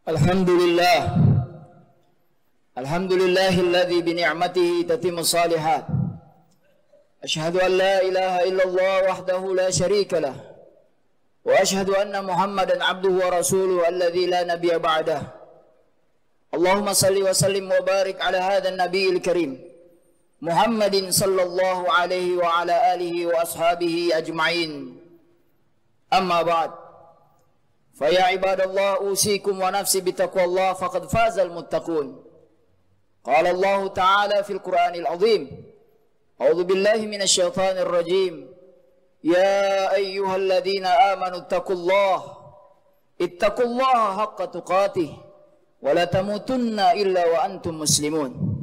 Alhamdulillah. Alhamdulillahilladzi bi ni'matihi tatimmu shalihat. Asyhadu an la ilaha illallah wahdahu la syarika lah. Wa asyhadu anna Muhammadan abduhu wa rasuluhu alladzi la nabiyya ba'dah. Allahumma salli wa sallim wa barik ala hadha an-nabiyil karim Muhammadin sallallahu alaihi wa ala alihi wa ashabihi ajma'in. Amma ba'd. Faya ibadallah usikum wa nafsi bitaqwallah faqad fazal muttaqun. Qala Allah Ta'ala fil Qur'anil azim. A'udzu billahi minasy syaithanir rajim. Ya ayyuhalladzina amanu ittaqullaha haqqa tuqatih wa la tamutunna illa wa antum muslimun.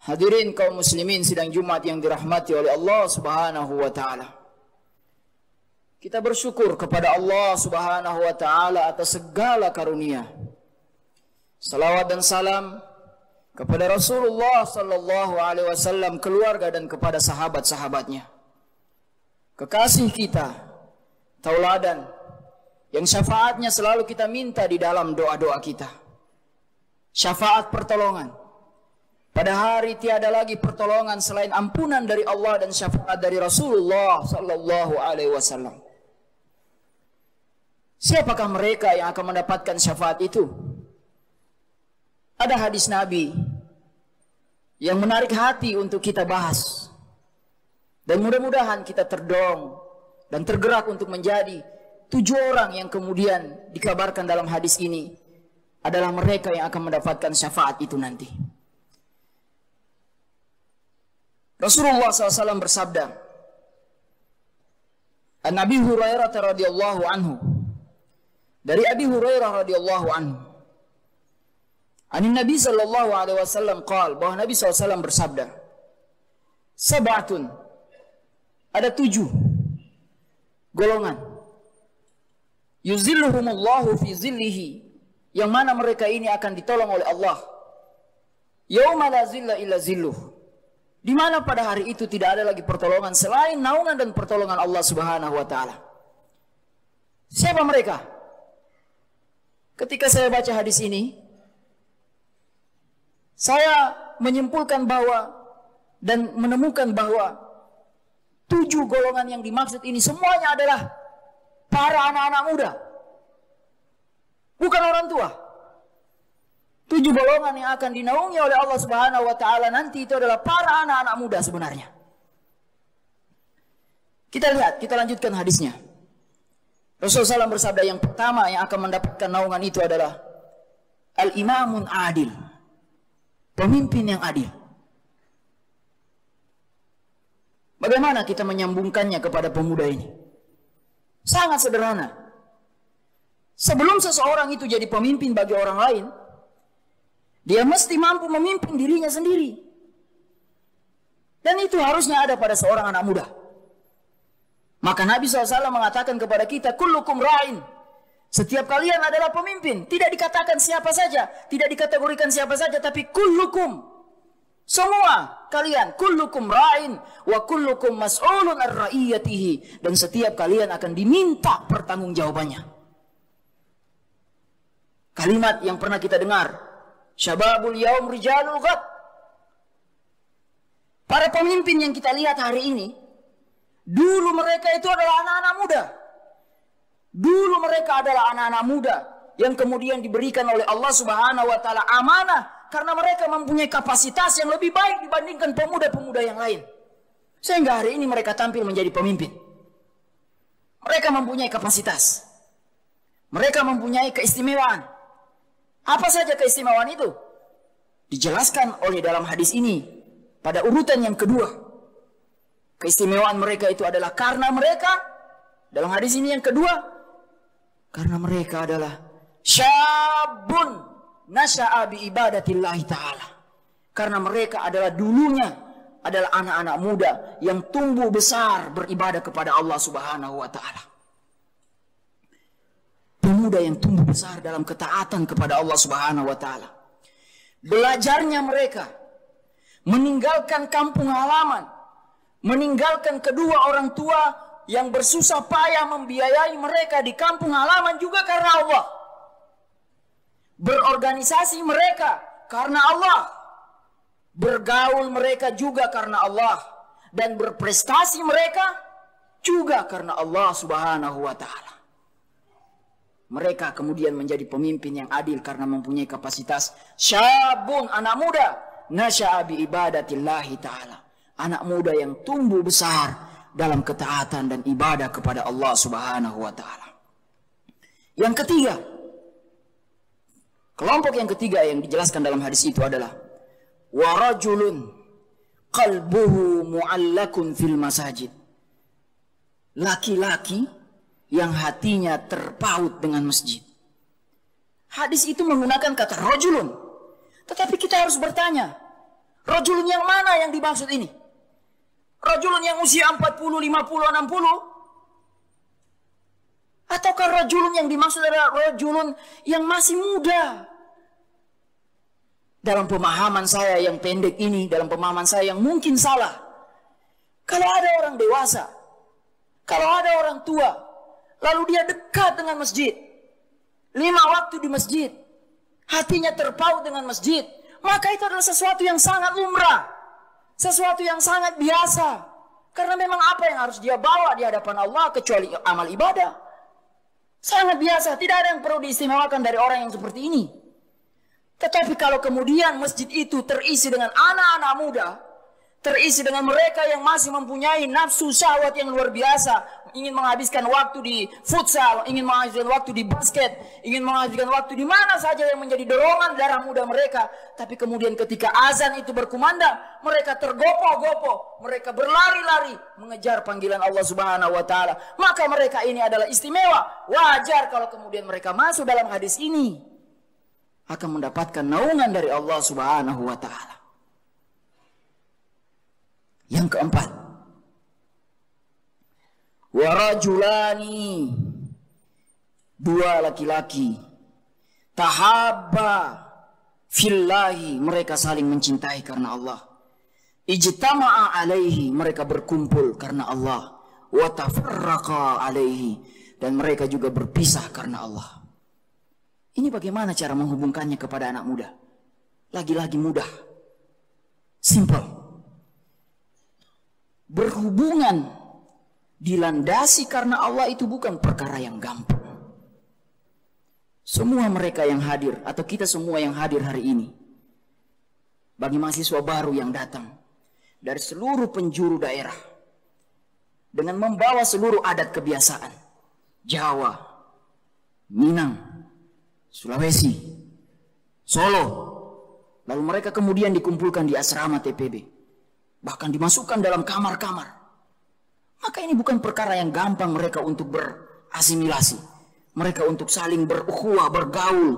Hadirin kaum muslimin sidang Jumat yang dirahmati oleh Allah Subhanahu wa taala. Kita bersyukur kepada Allah Subhanahu wa taala atas segala karunia. Salawat dan salam kepada Rasulullah sallallahu alaihi wasallam, keluarga dan kepada sahabat-sahabatnya. Kekasih kita, tauladan yang syafaatnya selalu kita minta di dalam doa-doa kita. Syafaat pertolongan. Pada hari tiada lagi pertolongan selain ampunan dari Allah dan syafaat dari Rasulullah sallallahu alaihi wasallam. Siapakah mereka yang akan mendapatkan syafaat itu? Ada hadis Nabi yang menarik hati untuk kita bahas. Dan mudah-mudahan kita terdorong dan tergerak untuk menjadi 7 orang yang kemudian dikabarkan dalam hadis ini adalah mereka yang akan mendapatkan syafaat itu nanti. Rasulullah SAW bersabda, An Abi Hurairah radhiyallahu anhu, dari Abi Hurairah radhiyallahu anhu, An Nabi sallallahu alaihi wasallam qaal, bahwa Nabi SAW bersabda, Sab'atun, ada 7 golongan, yuzilluhumullahu fi zillihi, yang mana mereka ini akan ditolong oleh Allah, yauma la zilla illa zilluh, di mana pada hari itu tidak ada lagi pertolongan selain naungan dan pertolongan Allah Subhanahu wa taala. Siapa mereka? Ketika saya baca hadis ini, saya menyimpulkan bahwa dan menemukan bahwa 7 golongan yang dimaksud ini semuanya adalah para anak-anak muda, bukan orang tua. 7 golongan yang akan dinaungi oleh Allah Subhanahu wa taala nanti itu adalah para anak-anak muda sebenarnya. Kita lihat, kita lanjutkan hadisnya. Rasulullah SAW bersabda, yang pertama yang akan mendapatkan naungan itu adalah al-imamun adil, pemimpin yang adil. Bagaimana kita menyambungkannya kepada pemuda ini? Sangat sederhana. Sebelum seseorang itu jadi pemimpin bagi orang lain, dia mesti mampu memimpin dirinya sendiri. Dan itu harusnya ada pada seorang anak muda. Maka Nabi SAW mengatakan kepada kita, kullukum ra'in. Setiap kalian adalah pemimpin. Tidak dikatakan siapa saja, tidak dikategorikan siapa saja, tapi kullukum. Semua kalian, kullukum ra'in wa kullukum mas'ulun ar-ra'iyatihi. Dan setiap kalian akan diminta pertanggungjawabannya. Kalimat yang pernah kita dengar, syababul yaum rijalul ghad. Para pemimpin yang kita lihat hari ini, dulu mereka itu adalah anak-anak muda. Dulu mereka adalah anak-anak muda yang kemudian diberikan oleh Allah Subhanahu wa taala amanah karena mereka mempunyai kapasitas yang lebih baik dibandingkan pemuda-pemuda yang lain. Sehingga hari ini mereka tampil menjadi pemimpin. Mereka mempunyai kapasitas. Mereka mempunyai keistimewaan. Apa saja keistimewaan itu? Dijelaskan oleh dalam hadis ini pada urutan yang kedua. Keistimewaan mereka itu adalah karena mereka, dalam hadis ini yang kedua, karena mereka adalah syabun nasya'a bi ibadatillahi ta'ala. Karena mereka adalah dulunya adalah anak-anak muda yang tumbuh besar beribadah kepada Allah Subhanahu wa taala. Pemuda yang tumbuh besar dalam ketaatan kepada Allah Subhanahu wa taala. Belajarnya mereka meninggalkan kampung halaman, meninggalkan kedua orang tua yang bersusah payah membiayai mereka di kampung halaman juga karena Allah. Berorganisasi mereka karena Allah. Bergaul mereka juga karena Allah. Dan berprestasi mereka juga karena Allah Subhanahu wa ta'ala. Mereka kemudian menjadi pemimpin yang adil karena mempunyai kapasitas. Syabun, anak muda, nasya'a bi ibadatillahi ta'ala. Anak muda yang tumbuh besar dalam ketaatan dan ibadah kepada Allah Subhanahu wa ta'ala. Yang ketiga, kelompok yang ketiga yang dijelaskan dalam hadis itu adalah warajulun qalbuhu mu'allakun fil masajid. Laki-laki yang hatinya terpaut dengan masjid. Hadis itu menggunakan kata rajulun. Tetapi kita harus bertanya, rajulun yang mana yang dimaksud ini? Rajulun yang usia 40, 50, 60? Ataukah rajulun yang dimaksud adalah rajulun yang masih muda? Dalam pemahaman saya yang pendek ini, dalam pemahaman saya yang mungkin salah. Kalau ada orang dewasa, kalau ada orang tua, lalu dia dekat dengan masjid, 5 waktu di masjid, hatinya terpaut dengan masjid, maka itu adalah sesuatu yang sangat lumrah, sesuatu yang sangat biasa. Karena memang apa yang harus dia bawa di hadapan Allah kecuali amal ibadah. Sangat biasa, tidak ada yang perlu diistimewakan dari orang yang seperti ini. Tetapi kalau kemudian masjid itu terisi dengan anak-anak muda, terisi dengan mereka yang masih mempunyai nafsu syahwat yang luar biasa, ingin menghabiskan waktu di futsal, ingin menghabiskan waktu di basket, ingin menghabiskan waktu di mana saja yang menjadi dorongan darah muda mereka. Tapi kemudian ketika azan itu berkumandang, mereka tergopoh-gopoh, mereka berlari-lari mengejar panggilan Allah Subhanahu wa ta'ala. Maka mereka ini adalah istimewa. Wajar kalau kemudian mereka masuk dalam hadis ini, akan mendapatkan naungan dari Allah Subhanahu wa ta'ala. Yang keempat, warajulani, 2 laki-laki, tahabba fillahi, mereka saling mencintai karena Allah. Ijtama'a alaihi, mereka berkumpul karena Allah. Wa tafarraqa alaihi, dan mereka juga berpisah karena Allah. Ini bagaimana cara menghubungkannya kepada anak muda? Lagi-lagi mudah, simple. Berhubungan dilandasi karena Allah itu bukan perkara yang gampang. Semua mereka yang hadir, atau kita semua yang hadir hari ini, bagi mahasiswa baru yang datang dari seluruh penjuru daerah, dengan membawa seluruh adat kebiasaan Jawa, Minang, Sulawesi, Solo, lalu mereka kemudian dikumpulkan di asrama TPB, bahkan dimasukkan dalam kamar-kamar. Maka ini bukan perkara yang gampang mereka untuk berasimilasi, mereka untuk saling berukhuwah, bergaul.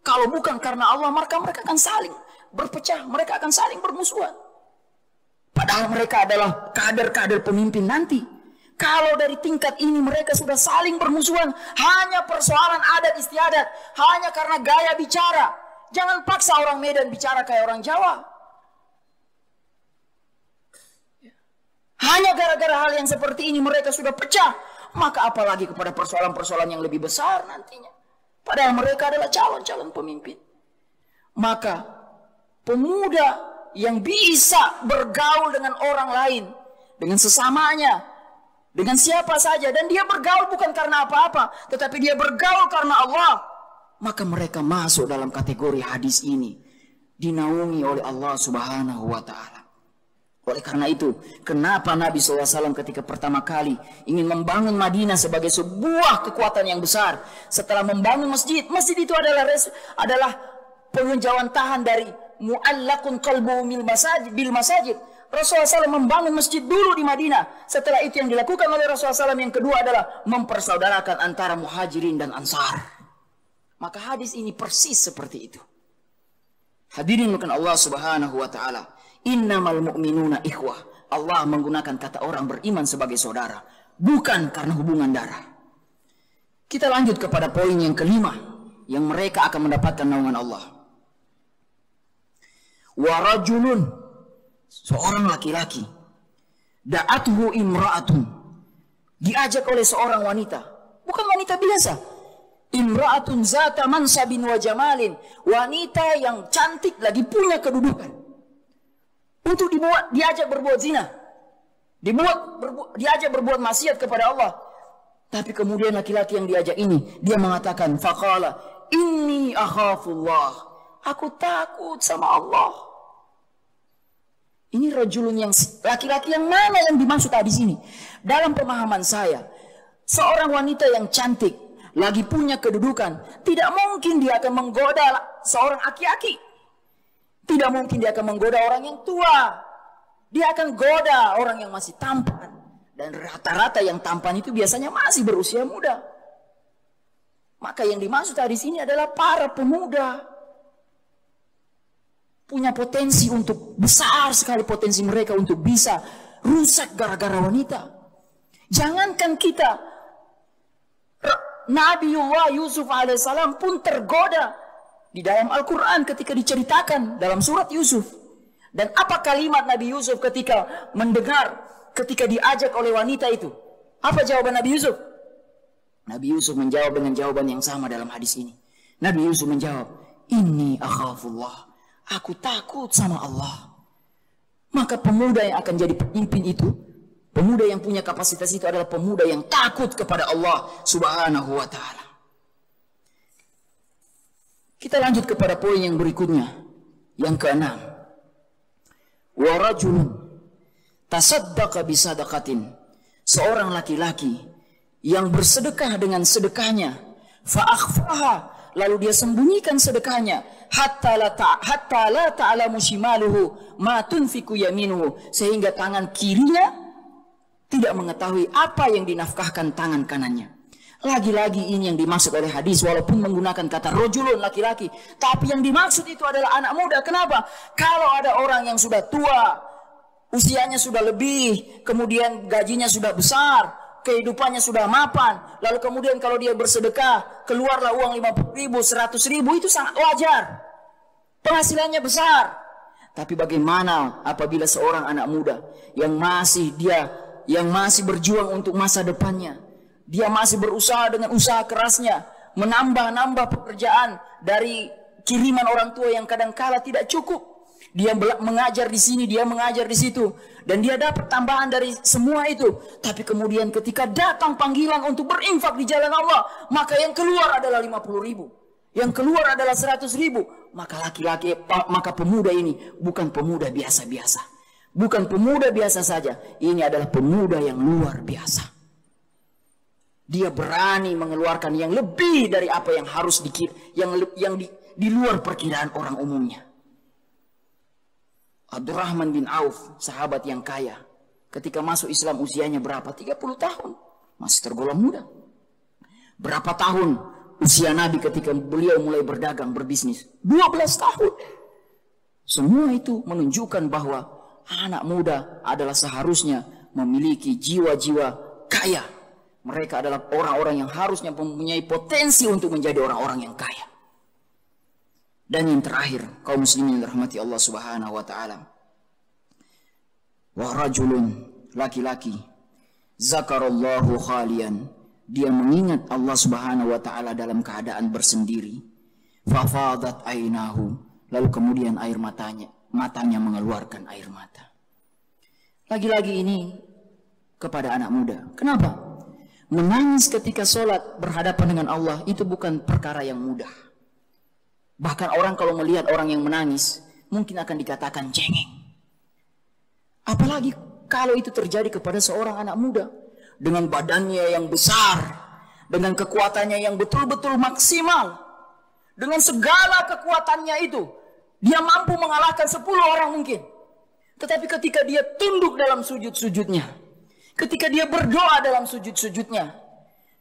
Kalau bukan karena Allah, maka mereka akan saling berpecah, mereka akan saling bermusuhan. Padahal mereka adalah kader-kader pemimpin nanti. Kalau dari tingkat ini mereka sudah saling bermusuhan, hanya persoalan adat istiadat, hanya karena gaya bicara. Jangan paksa orang Medan bicara kayak orang Jawa. Hanya gara-gara hal yang seperti ini mereka sudah pecah. Maka apalagi kepada persoalan-persoalan yang lebih besar nantinya. Padahal mereka adalah calon-calon pemimpin. Maka pemuda yang bisa bergaul dengan orang lain, dengan sesamanya, dengan siapa saja, dan dia bergaul bukan karena apa-apa, tetapi dia bergaul karena Allah, maka mereka masuk dalam kategori hadis ini, dinaungi oleh Allah Subhanahu wa ta'ala. Oleh karena itu, kenapa Nabi SAW ketika pertama kali ingin membangun Madinah sebagai sebuah kekuatan yang besar, setelah membangun masjid, masjid itu adalah penghijauan tahan dari mu'allakun qalbu bil masajid. Rasulullah SAW membangun masjid dulu di Madinah. Setelah itu yang dilakukan oleh Rasulullah SAW yang kedua adalah mempersaudarakan antara muhajirin dan ansar. Maka hadis ini persis seperti itu. Hadirin bukan Allah Subhanahu wa ta'ala. Innamal mu'minuna ikhwah. Allah menggunakan kata orang beriman sebagai saudara, bukan karena hubungan darah. Kita lanjut kepada poin yang kelima, yang mereka akan mendapatkan naungan Allah. Warajulun, seorang laki-laki, da'atuhu imra'atun, diajak oleh seorang wanita, bukan wanita biasa, Imra'atun zata mansabin wa jamalin. Wanita yang cantik lagi punya kedudukan. Untuk diajak berbuat zina. Diajak berbuat maksiat kepada Allah. Tapi kemudian laki-laki yang diajak ini, dia mengatakan, faqala inni akhafullah. Aku takut sama Allah. Ini rajulun yang laki-laki yang mana yang dimaksud di sini? Dalam pemahaman saya, seorang wanita yang cantik, lagi punya kedudukan, tidak mungkin dia akan menggoda seorang aki-aki. Tidak mungkin dia akan menggoda orang yang tua. Dia akan goda orang yang masih tampan. Dan rata-rata yang tampan itu biasanya masih berusia muda. Maka yang dimaksud di sini adalah para pemuda. Punya potensi untuk besar sekali potensi mereka untuk bisa rusak gara-gara wanita. Jangankan kita, Nabiullah Yusuf alaihissalam pun tergoda di dalam Al-Quran ketika diceritakan dalam surat Yusuf. Dan apa kalimat Nabi Yusuf ketika mendengar, ketika diajak oleh wanita itu? Apa jawaban Nabi Yusuf? Nabi Yusuf menjawab dengan jawaban yang sama dalam hadis ini. Nabi Yusuf menjawab, inni akhafullah. Aku takut sama Allah. Maka pemuda yang akan jadi pemimpin itu, pemuda yang punya kapasitas itu adalah pemuda yang takut kepada Allah Subhanahu wa ta'ala. Kita lanjut kepada poin yang berikutnya, yang keenam. Wa rajulun tasaddaqa bisadaqatin. Seorang laki-laki yang bersedekah dengan sedekahnya, fa akhfaha, lalu dia sembunyikan sedekahnya, hatta la ta'lamu shimaluhu ma tunfiqu yaminuhu, sehingga tangan kirinya tidak mengetahui apa yang dinafkahkan tangan kanannya. Lagi-lagi ini yang dimaksud oleh hadis, walaupun menggunakan kata rojulun, laki-laki, tapi yang dimaksud itu adalah anak muda. Kenapa? Kalau ada orang yang sudah tua, usianya sudah lebih, kemudian gajinya sudah besar, kehidupannya sudah mapan, lalu kemudian kalau dia bersedekah, keluarlah uang 50.000, 100.000, itu sangat wajar. Penghasilannya besar. Tapi bagaimana apabila seorang anak muda yang masih berjuang untuk masa depannya, dia masih berusaha dengan usaha kerasnya, menambah pekerjaan dari kiriman orang tua yang kadang-kala tidak cukup. Dia mengajar di sini, dia mengajar di situ, dan dia dapat tambahan dari semua itu. Tapi kemudian ketika datang panggilan untuk berinfak di jalan Allah, maka yang keluar adalah 50.000, yang keluar adalah 100.000. Maka pemuda ini bukan pemuda biasa-biasa, bukan pemuda biasa saja. Ini adalah pemuda yang luar biasa. Dia berani mengeluarkan yang lebih dari apa yang harus di luar perkiraan orang umumnya. Abdurrahman bin Auf, sahabat yang kaya, ketika masuk Islam usianya berapa? 30 tahun. Masih tergolong muda. Berapa tahun usia Nabi ketika beliau mulai berdagang, berbisnis? 12 tahun. Semua itu menunjukkan bahwa anak muda adalah seharusnya memiliki jiwa-jiwa kaya. Mereka adalah orang-orang yang harusnya mempunyai potensi untuk menjadi orang-orang yang kaya. Dan yang terakhir, kaum muslimin yang dirahmati Allah Subhanahu wa taala. Wa rajulun, laki-laki, zakarallahu khalian, dia mengingat Allah Subhanahu wa taala dalam keadaan bersendiri. Fa fadat ainahu, lalu kemudian air matanya mengeluarkan air mata. Lagi-lagi ini kepada anak muda. Kenapa? Menangis ketika sholat berhadapan dengan Allah itu bukan perkara yang mudah. Bahkan orang kalau melihat orang yang menangis mungkin akan dikatakan cengeng. Apalagi kalau itu terjadi kepada seorang anak muda dengan badannya yang besar, dengan kekuatannya yang betul-betul maksimal, dengan segala kekuatannya itu, dia mampu mengalahkan 10 orang mungkin. Tetapi ketika dia tunduk dalam sujud-sujudnya, ketika dia berdoa dalam sujud-sujudnya,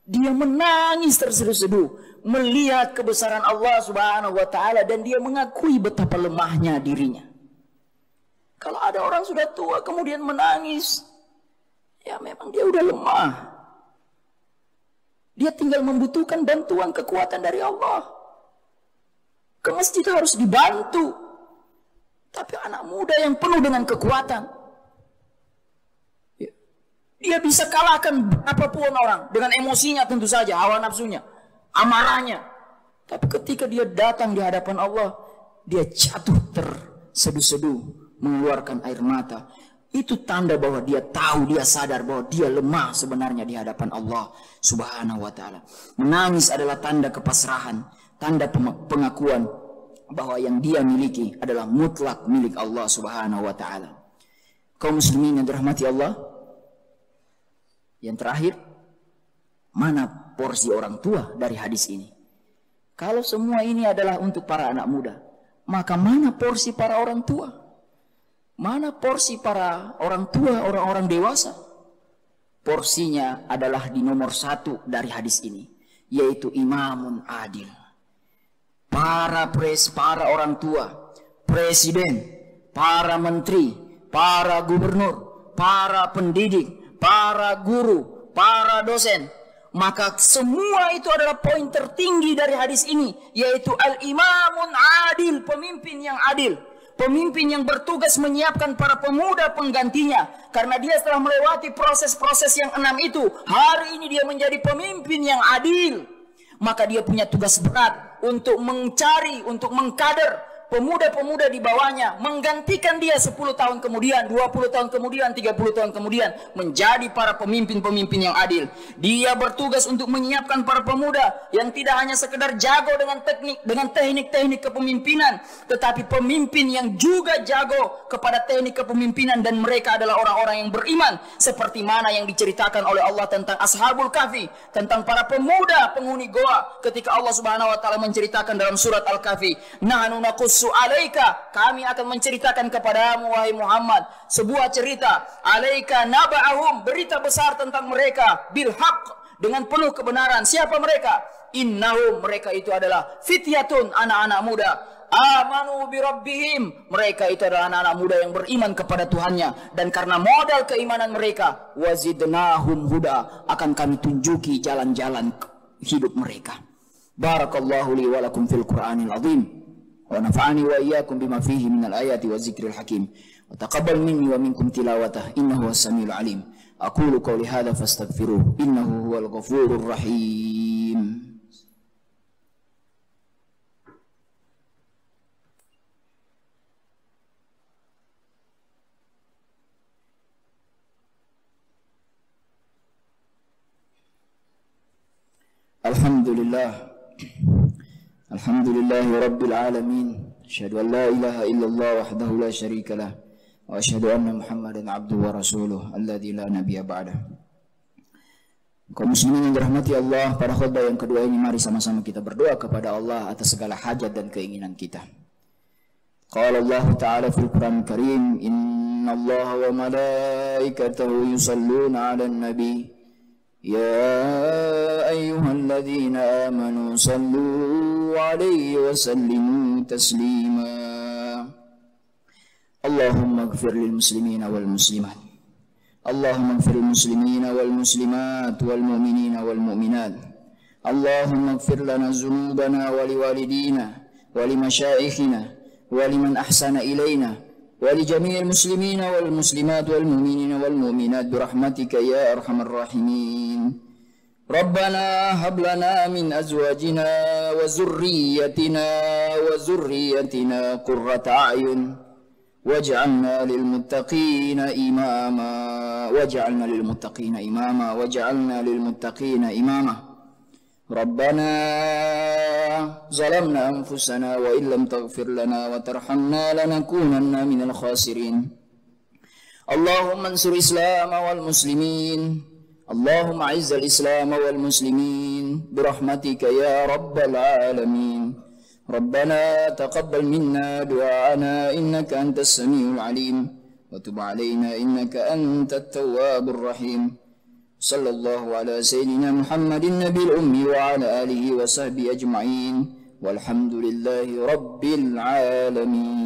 dia menangis terseduh-seduh melihat kebesaran Allah Subhanahu wa taala, dan dia mengakui betapa lemahnya dirinya. Kalau ada orang sudah tua kemudian menangis, ya memang dia udah lemah. Dia tinggal membutuhkan bantuan kekuatan dari Allah. Ke masjid harus dibantu. Tapi anak muda yang penuh dengan kekuatan, dia bisa kalahkan apapun orang dengan emosinya, tentu saja hawa nafsunya. amarahnya. Tapi ketika dia datang di hadapan Allah, dia jatuh terseduh-seduh, mengeluarkan air mata. Itu tanda bahwa dia tahu, dia sadar bahwa dia lemah sebenarnya di hadapan Allah Subhanahu wa ta'ala. Menangis adalah tanda kepasrahan, tanda pengakuan bahwa yang dia miliki adalah mutlak milik Allah Subhanahu wa ta'ala. Kaum muslimin yang dirahmati Allah, yang terakhir, mana porsi orang tua dari hadis ini? Kalau semua ini adalah untuk para anak muda, maka mana porsi para orang tua? Mana porsi para orang tua, orang-orang dewasa? Porsinya adalah di nomor 1 dari hadis ini, yaitu imamun adil. Para orang tua, presiden, para menteri, para gubernur, para pendidik, para guru, para dosen, maka semua itu adalah poin tertinggi dari hadis ini, yaitu al-imamun adil, pemimpin yang adil. Pemimpin yang bertugas menyiapkan para pemuda penggantinya. Karena dia setelah melewati proses-proses yang 6 itu, hari ini dia menjadi pemimpin yang adil. Maka dia punya tugas berat untuk mencari, untuk mengkader pemuda-pemuda di bawahnya, menggantikan dia 10 tahun kemudian, 20 tahun kemudian, 30 tahun kemudian, menjadi para pemimpin-pemimpin yang adil. Dia bertugas untuk menyiapkan para pemuda yang tidak hanya sekedar jago dengan teknik-teknik kepemimpinan, tetapi pemimpin yang juga jago kepada teknik kepemimpinan, dan mereka adalah orang-orang yang beriman, seperti mana yang diceritakan oleh Allah tentang Ashabul Kahfi, tentang para pemuda penghuni goa, ketika Allah Subhanahu wa ta'ala menceritakan dalam surat Al-Kahfi, nahnu naqussu alaika, kami akan menceritakan kepadamu wahai Muhammad sebuah cerita, alaika naba'ahum, berita besar tentang mereka, bil haqq, dengan penuh kebenaran. Siapa mereka? Innahum, mereka itu adalah fityatun, anak-anak muda, amanu bi rabbihim, mereka itu adalah anak-anak muda yang beriman kepada Tuhannya, dan karena modal keimanan mereka, wazidnahum huda, akan kami tunjuki jalan-jalan hidup mereka. Barakallahu li wa lakum fil Qur'anil azim, wa nafa'ani wa iyyakum bima fihi minal ayati wa zikril hakim, wa taqabbal minni wa minkum tilawatah, innahu was-samiul alim. Aqulu qawli hadza fastaghfiruh, innahu huwal ghafurur rahim. Alhamdulillahi rabbil alamin, asyhadu an la ilaha illallah wahdahu la syarika lah, wa asyhadu anna Muhammadan abduhu wa rasuluh alladzi la nabiyya ba'dah. Kaum muslimin yang dirahmati Allah, pada khutbah yang kedua ini mari sama-sama kita berdoa kepada Allah atas segala hajat dan keinginan kita. Qala Allah Ta'ala fil Qur'anil Karim, innallaha wa malaikatahu yusalluna 'alan nabi ya ayyuhalladzina amanu sallu 'alaihi wa sallimu taslima. Allahumma ighfir lil muslimina wal muslimat, Allahumma ighfir lil muslimina wal muslimat wal mu'minina wal mu'minat, Allahumma ighfir lana dzunubana wa liwalidina wa limasyayikhina wa liman ahsana ilaina wa li jami'il muslimina wal muslimat wal mu'minina wal mu'minat birahmatika ya arhamar rahimin. Rabbana hab lana min azwajina wa zurriyyatina qurrata a'yun waj'alna lil muttaqina imama. Rabbana zalamna anfusana wa illam taghfir lana wa tarhamna lanakunanna minal khasirin. Allahumma ansur Islam wal muslimin, Allahumma izzal Islam wal muslimin birahmatika ya rabbal alamin. Rabbana taqabbal minna du'ana innaka antas samiul alim wa tub alaina innaka antat tawwabur rahim. Sallallahu ala sayyidina Muhammadin nabiyil ummi wa ala alihi wa sahbihi ajma'in walhamdulillahi rabbil alamin.